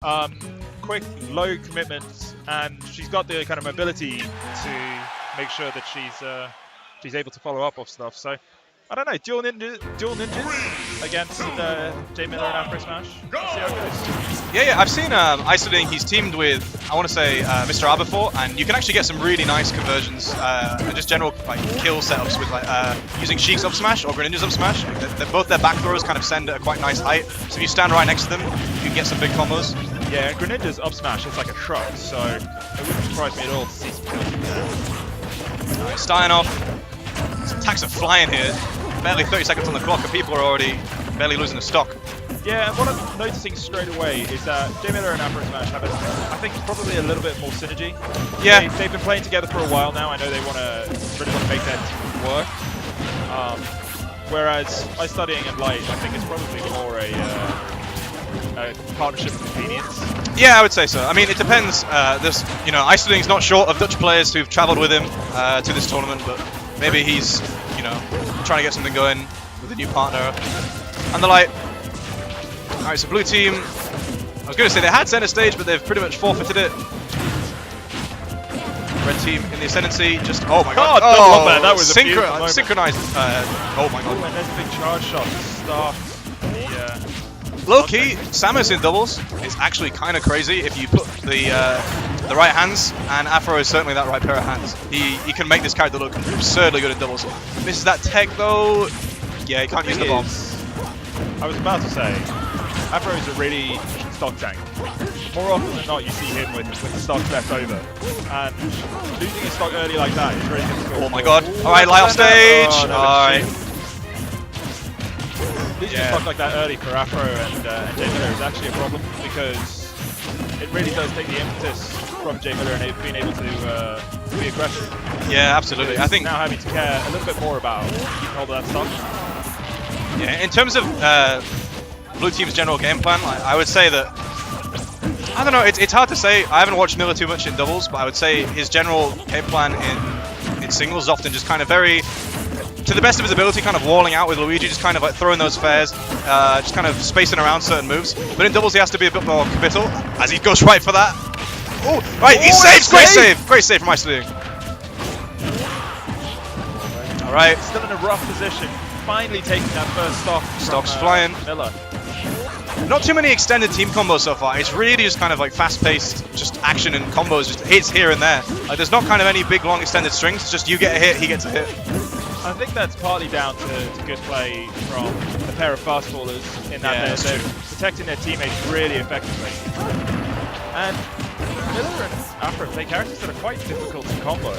Quick, low commitment, and she's got the kind of mobility to make sure that she's able to follow up off stuff. So I don't know, dual ninjas against J.Miller and Afro Smash. Let's see how it goes. Yeah, I've seen iStudying. He's teamed with, I want to say, Mr. R before, and you can actually get some really nice conversions and just general like kill setups with like using Sheik's up smash or Greninja's up smash. Both their back throws kind of send at a quite nice height, so if you stand right next to them, you can get some big combos. Yeah, Greninja's up smash is like a shrug, so it wouldn't surprise me at all to see some kills there. Alright, starting off, some attacks are flying here. Barely 30 seconds on the clock, and people are already barely losing a stock. Yeah, and what I'm noticing straight away is that J.Miller and Afro Smash have, I think, probably a little bit more synergy. Yeah. They've been playing together for a while now. I know they really want to make that team work. Whereas iStudying and Light, I think it's probably more a partnership of convenience. Yeah, I would say so. I mean, it depends. iStudying's not short of Dutch players who've travelled with him to this tournament, but maybe he's, trying to get something going with a new partner. And the Light. Alright, so blue team, I was going to say they had center stage, but they've pretty much forfeited it. Red team in the ascendancy, just, oh my god. Oh, that was a beautiful moment. Synchronized, oh my god. Oh, and there's a big charge shot to start the... Low-key, Samus in doubles is actually kind of crazy if you put the right hands, and Afro is certainly that right pair of hands. He can make this character look absurdly good in doubles. Misses that tech though. Yeah, he can't use the bomb. I was about to say, Afro is a really efficient stock tank. More often than not, you see him with the stock left over. And losing his stock early like that is really difficult. Oh my god. Alright, light off stage. Alright. Losing stock like that early for Afro and J.Miller is actually a problem, because it really does take the impetus from J.Miller and being able to be aggressive. Yeah, absolutely. I think now having to care a little bit more about keeping hold of that stock. Yeah, in terms of blue team's general game plan, I would say that, I don't know, it's hard to say. I haven't watched Miller too much in doubles, but I would say his general game plan in singles is often just kind of very, to the best of his ability, kind of walling out with Luigi, just kind of like throwing those fares, just kind of spacing around certain moves. But in doubles he has to be a bit more committal, as he goes right for that. Oh, right, he saves! Great save! Great save from iStudying. Alright. Still in a rough position. Finally taking that first stock. Stocks flying. Miller. Not too many extended team combos so far. It's really just kind of like fast-paced, just action and combos, just hits here and there. Like there's not kind of any big, long extended strings. It's just you get a hit, he gets a hit. I think that's partly down to good play from a pair of fastballers in that they're protecting their teammates really effectively. And Miller and Afro play characters that are quite difficult to combo.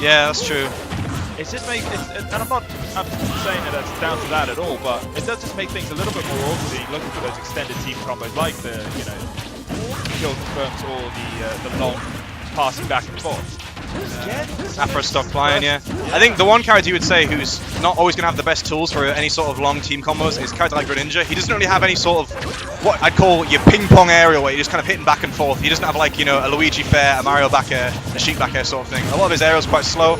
Yeah, that's true. It's just and I'm not saying that that's down to that at all, but it does just make things a little bit more awkward looking for those extended team combos, like the kill confirms or the long passing back and forth. Afro stock flying, yeah. I think the one character you would say who's not always going to have the best tools for any sort of long team combos is a character like Greninja. He doesn't really have any sort of what I'd call your ping pong aerial where you're just kind of hitting back and forth. He doesn't have like, a Luigi fair, a Mario back air, a Sheik back air sort of thing. A lot of his aerials quite slow.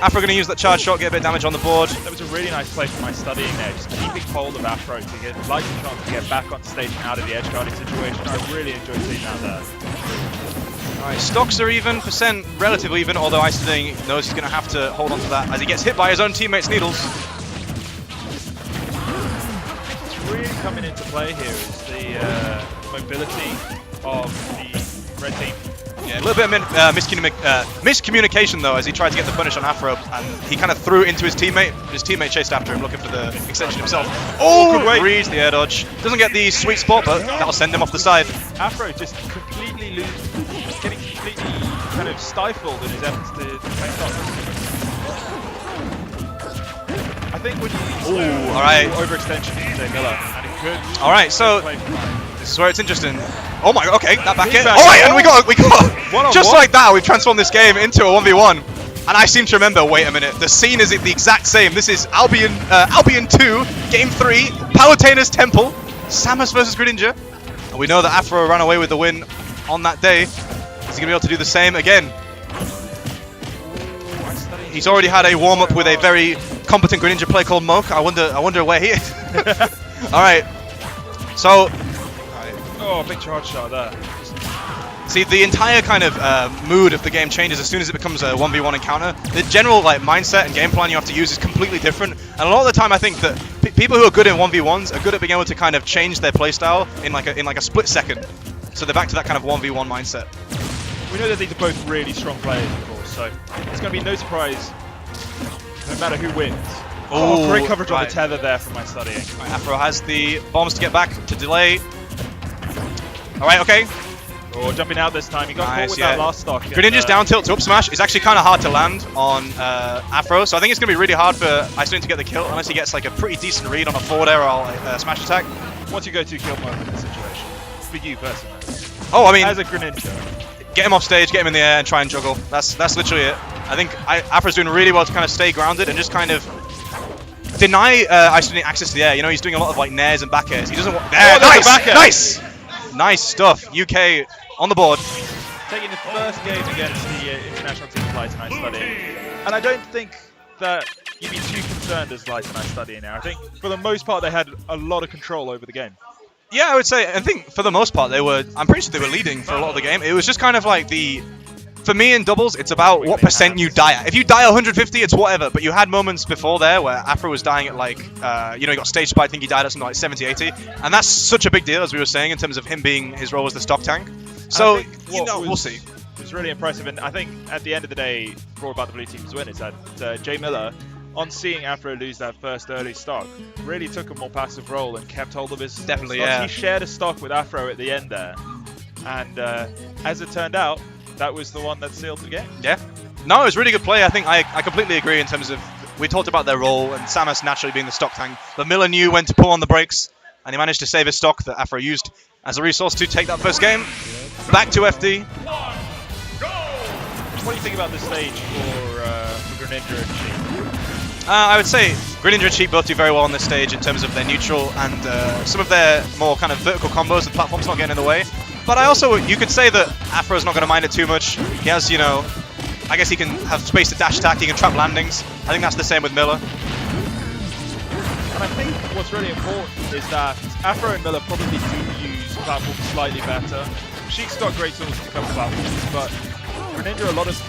Afro going to use that charge shot, get a bit of damage on the board. That was a really nice play from iStudying there, just keeping hold of Afro to get a chance to get back on stage and out of the edge guarding situation. I really enjoyed seeing that there. Alright, stocks are even, percent relatively even, although iStudying knows he's going to have to hold on to that as he gets hit by his own teammate's needles. What's really coming into play here is the mobility of the red team. Yeah, a little bit of miscommunication though, as he tried to get the punish on Afro, and he kind of threw into his teammate. His teammate chased after him, looking for the extension himself. Oh, reads the air dodge. Doesn't get the sweet spot, but that'll send him off the side. Afro just completely getting completely kind of stifled in his efforts to play stocks. I think when you alright, overextension from J.Miller, and it could. Alright, so this is where it's interesting. Oh my god, okay, that back in. Alright, and we got just like that, we've transformed this game into a 1v1. And I seem to remember, wait a minute, the scene is the exact same. This is Albion 2, Game 3, Palutena's Temple, Samus versus Greninja. And we know that Afro ran away with the win on that day. Is he going to be able to do the same again? He's already had a warm-up with a very competent Greninja player called Moke. I wonder where he is. Alright, so... Oh, a big charge shot there. See, the entire kind of mood of the game changes as soon as it becomes a 1v1 encounter. The general like mindset and game plan you have to use is completely different. And a lot of the time, I think that people who are good in 1v1s are good at being able to kind of change their playstyle in like a split second. So they're back to that kind of 1v1 mindset. We know that these are both really strong players, of course, so it's going to be no surprise no matter who wins. Oh, great coverage on the tether there from iStudying. Right, Afro has the bombs to get back to delay. All right, okay. Oh, jumping out this time. He got caught with that last stock. Greninja's down tilt to up smash is actually kind of hard to land on Afro, so I think it's going to be really hard for iStudying to get the kill unless he gets like a pretty decent read on a forward air or smash attack. What's your go-to kill mode in this situation? For you personally. Oh, I mean, as a Greninja. Get him off stage, get him in the air, and try and juggle. That's literally it. I think Afro's doing really well to kind of stay grounded and just kind of deny iStudying access to the air. You know, he's doing a lot of like nairs and back airs. He doesn't want. There, nice! Nice stuff. UK on the board. Taking the first game against the international team of Light and iStudying. And I don't think that you'd be too concerned as Light and iStudying now. I think for the most part they had a lot of control over the game. Yeah, I would say, I think for the most part I'm pretty sure they were leading for a lot of the game. It was just kind of like for me in doubles, it's about what percent you die at. If you die at 150, it's whatever, but you had moments before there where Afro was dying at like, you know, he got stage spiked, I think he died at something like 70, 80, and that's such a big deal, as we were saying, in terms of him being his role as the stock tank. So, you know, we'll see. It was really impressive, and I think at the end of the day, for about the blue team's win, is that J.Miller, on seeing Afro lose that first early stock, really took a more passive role and kept hold of his stocks. He shared a stock with Afro at the end there, and as it turned out, that was the one that sealed the game. Yeah. No, it was really good play. I think I completely agree in terms of, we talked about their role and Samus naturally being the stock tank, but Miller knew when to pull on the brakes, and he managed to save his stock that Afro used as a resource to take that first game. Back to FD. What do you think about this stage for Greninja and Sheep? I would say Greninja and Sheep both do very well on this stage in terms of their neutral and some of their more kind of vertical combos. The platform's not getting in the way. But you could say that Afro's not going to mind it too much. He has, you know, I guess he can have space to dash attack, he can trap landings. I think that's the same with Miller. And I think what's really important is that Afro and Miller probably do use platforms slightly better. Sheik's got great tools to cover platforms, but Greninja, a lot of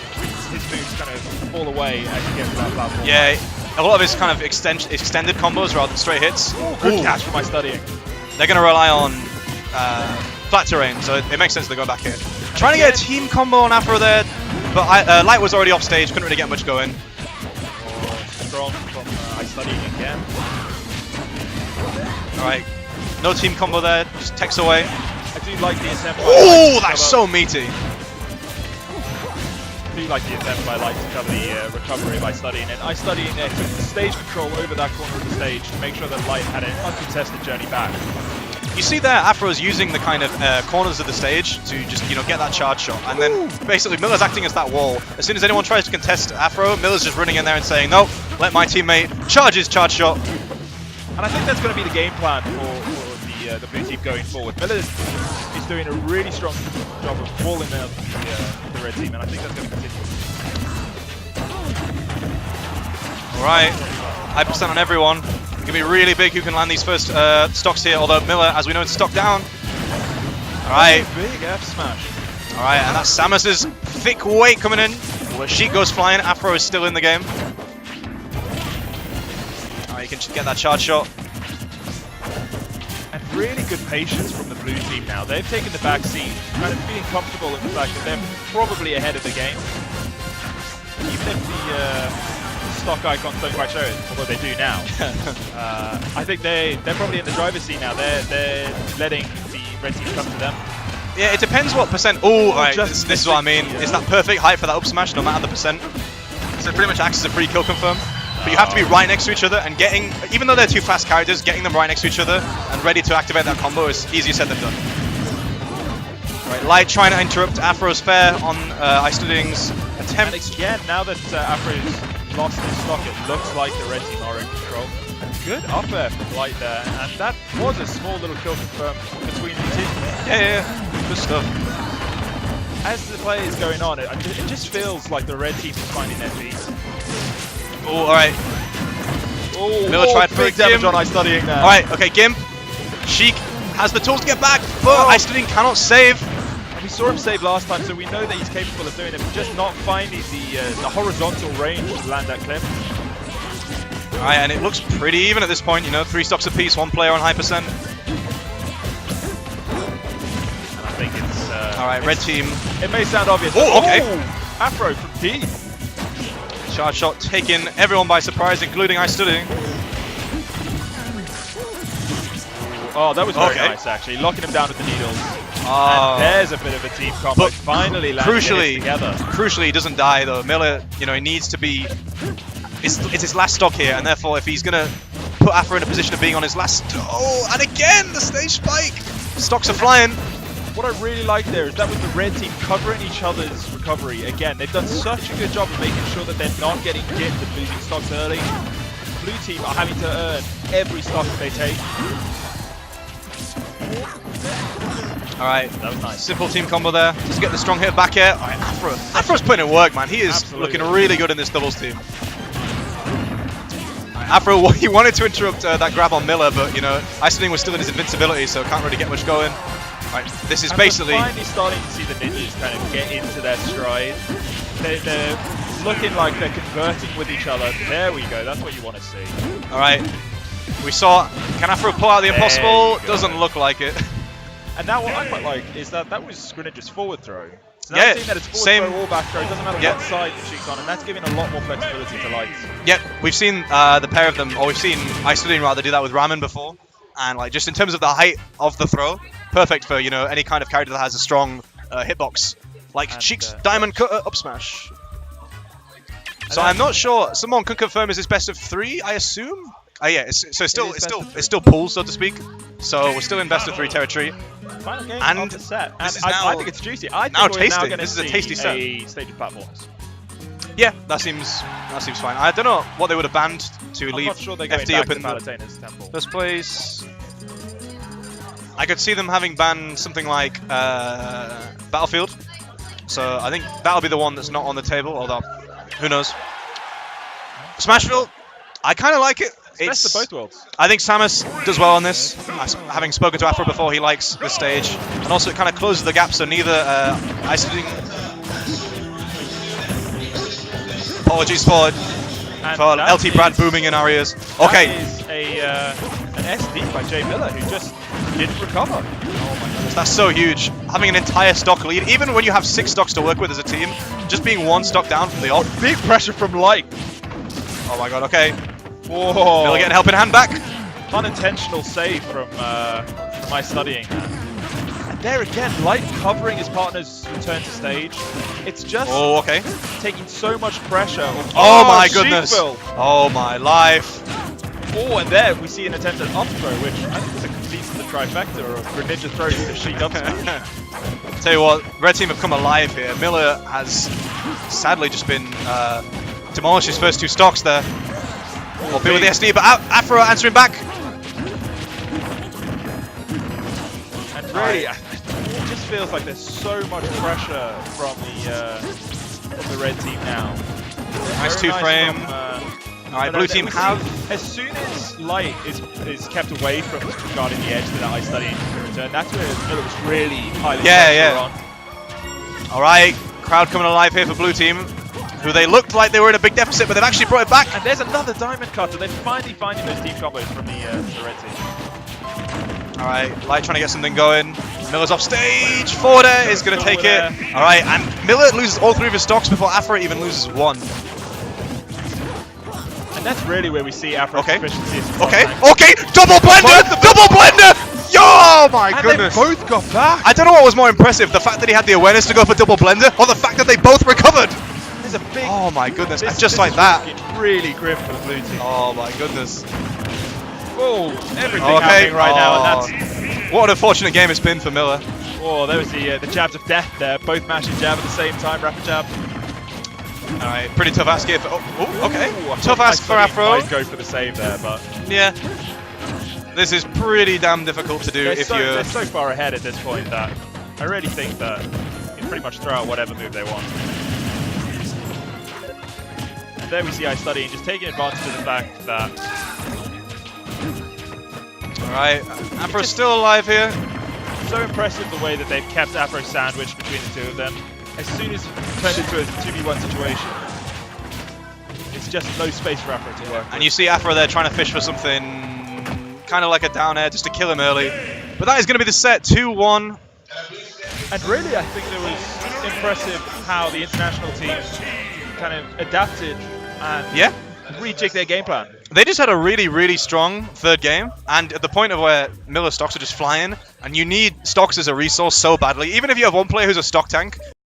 his moves kind of fall away as you get to that platform. Yeah, a lot of his kind of extended combos rather than straight hits. Good catch for iStudying. They're going to rely on flat terrain, so it makes sense to go back here. Trying to get a team combo on Afro there, but Light was already off stage, couldn't really get much going. Strong from iStudying again. Alright, no team combo there, just techs away. I do like the attempt. Oh, that's so meaty. I do like the attempt by Light to cover the recovery by iStudying, and iStudying there took the stage control over that corner of the stage to make sure that Light had an uncontested journey back. You see there, Afro's using the kind of corners of the stage to just, you know, get that charge shot, and then basically Miller's acting as that wall. As soon as anyone tries to contest Afro, Miller's just running in there and saying, nope, let my teammate charge his charge shot. And I think that's going to be the game plan for the blue team going forward. Miller is doing a really strong job of walling out the red team, and I think that's going to continue. Alright, high percent on everyone. It's going to be really big who can land these first stocks here, although Miller, as we know, it's stock down. Alright. Big F smash. Alright, and that's Samus's thick weight coming in. Where Sheik goes flying, Afro is still in the game. Alright, you can get that charge shot. And really good patience from the blue team now. They've taken the back seat, kind of feeling comfortable in the fact that they're probably ahead of the game. Even if the stock icons don't quite show it, although they do now. I think they're probably in the driver's seat now. They're letting the red team come to them. Yeah, it depends what percent. Oh, right, this is what I mean. It's that perfect height for that up smash, no matter the percent. So it pretty much acts as a free kill confirm. But you have to be right next to each other, and getting, even though they're two fast characters, getting them right next to each other and ready to activate that combo is easier said than done. Right, Light trying to interrupt Afro's fair on iStudying's attempt. And again, now that Afro's lost his stock, it looks like the red team are in control. Good up air from Light there, and that was a small little kill confirm between the teams. Yeah, good stuff. As the play is going on, it just feels like the red team is finding their feet. Oh, alright. Oh, Miller tried for big damage on iStudying there. Alright, okay, Gimp, Sheik, has the tools to get back, but iStudying cannot save. And we saw him save last time, so we know that he's capable of doing it, but just not finding the horizontal range to land that clip. Alright, and it looks pretty even at this point, you know, 3 stocks apiece, 1 player on high percent. And I think it's... Alright, red team. It may sound obvious. Oh, okay. Afro from D. Charge shot taking everyone by surprise, including iStudying. Oh, that was very nice, actually. Locking him down with the needles. And there's a bit of a team combo. But finally landing together. Crucially, he doesn't die, though. Miller, you know, he needs to be... It's his last stock here, and therefore, if he's going to put Afro in a position of being on his last... Oh, and again, the stage spike! Stocks are flying. What I really like there is that with the red team covering each other's recovery, again, they've done such a good job of making sure that they're not getting hit with losing stocks early. Blue team are having to earn every stock that they take. Alright, that was nice. Simple team combo there. Just get the strong hit back here. Alright, Afro's putting in work, man. He is looking really good in this doubles team. Afro, he wanted to interrupt that grab on Miller, but, you know, iStudying was still in his invincibility, so can't really get much going. Right, this is basically... We're finally starting to see the ninjas kind of get into their stride. They're looking like they're converting with each other. There we go, that's what you want to see. Alright, we saw... Can Afro pull out the impossible? Doesn't look like it. And now what I quite like is that was Scrinnage's forward throw. So yeah, seeing that it's forward throw or back throw, it doesn't matter what side the cheek's on, and that's giving a lot more flexibility to Light. Yep, we've seen the pair of them, or we've seen iStudying rather do that with Ramen before. And like just in terms of the height of the throw, perfect for, you know, any kind of character that has a strong hitbox. Like Cheek's diamond cutter up smash. So I'm not sure. Someone could confirm, is this best of 3, I assume? Yeah, it's still pool, so to speak. So we're still in best of 3 territory. Final game and of the set. And I think it's juicy. I think now we're tasting. now going to This is a see tasty set. a stage of platforms. Yeah, that seems fine. I don't know what they would have banned to leave not sure they're going FD back up in to Palutena's temple. First place. I could see them having banned something like Battlefield. So I think that'll be the one that's not on the table, although who knows. Smashville, I kind of like it. It's best of both worlds. I think Samus does well on this. Having spoken to Afro before, he likes this stage. And also it kind of closes the gap, so neither iStudying... Apologies for LT Brad booming in our ears. Okay. That is an SD by J.Miller who just didn't recover. Oh my goodness. That's so huge. Having an entire stock lead, even when you have 6 stocks to work with as a team, just being 1 stock down from the off. Big pressure from Light. Oh my god, okay. Whoa. Miller getting helping hand back. Unintentional save from iStudying. And there again, Light covering his partner's return to stage. It's just taking so much pressure. Oh my goodness. Sheepville. Oh my life. Oh, and there we see an attempt at up throw, which I think is a complete to the trifecta of Greninja throw to the Sheik up smash. Tell you what, red team have come alive here. Miller has sadly just been demolished his first 2 stocks there. Or with the SD, but Afro answering back. And really, it just feels like there's so much pressure from the red team now. Nice 2 frame. Alright, blue team have. As soon as Light is kept away from guarding the edge to that iStudying return, that's where Miller was really highly pressure on. Alright, crowd coming alive here for blue team. Who they looked like they were in a big deficit, but they've actually brought it back. And there's another diamond cutter. They're finally finding those team combos from the red team. Alright, Light trying to get something going. Miller's off stage. Forder is going to take it. Alright, and Miller loses all 3 of his stocks before Afro even loses 1. And that's really where we see Afro's efficiency. Okay, double blender! Double blender! Yo, oh my goodness. They both got back. I don't know what was more impressive, the fact that he had the awareness to go for double blender, or the fact that they both recovered. There's a big... Oh my goodness, and just like that. Really grim for the blue team. Oh my goodness. Oh, everything happening right now, and that's... What an unfortunate game it's been for Miller. Oh, there was the jabs of death there, both mashing jab at the same time, rapid jab. Alright, pretty tough ask here for... Tough ask for Afro. Might go for the save there, but... Yeah. This is pretty damn difficult to do They're so far ahead at this point that I really think that you can pretty much throw out whatever move they want. And there we see iStudying just taking advantage of the fact that Alright, Afro's still alive here. So impressive the way that they've kept Afro sandwiched between the two of them. As soon as it's turned into a 2v1 situation, it's just no space for Afro to work And you see Afro there trying to fish for something kind of like a down air just to kill him early. But that is going to be the set, 2-1. And really, I think it was impressive how the international team kind of adapted and Yeah. rejigged their game plan. They just had a really, really strong third game, and at the point of where Miller stocks are just flying, and you need stocks as a resource so badly. Even if you have one player who's a stock tank,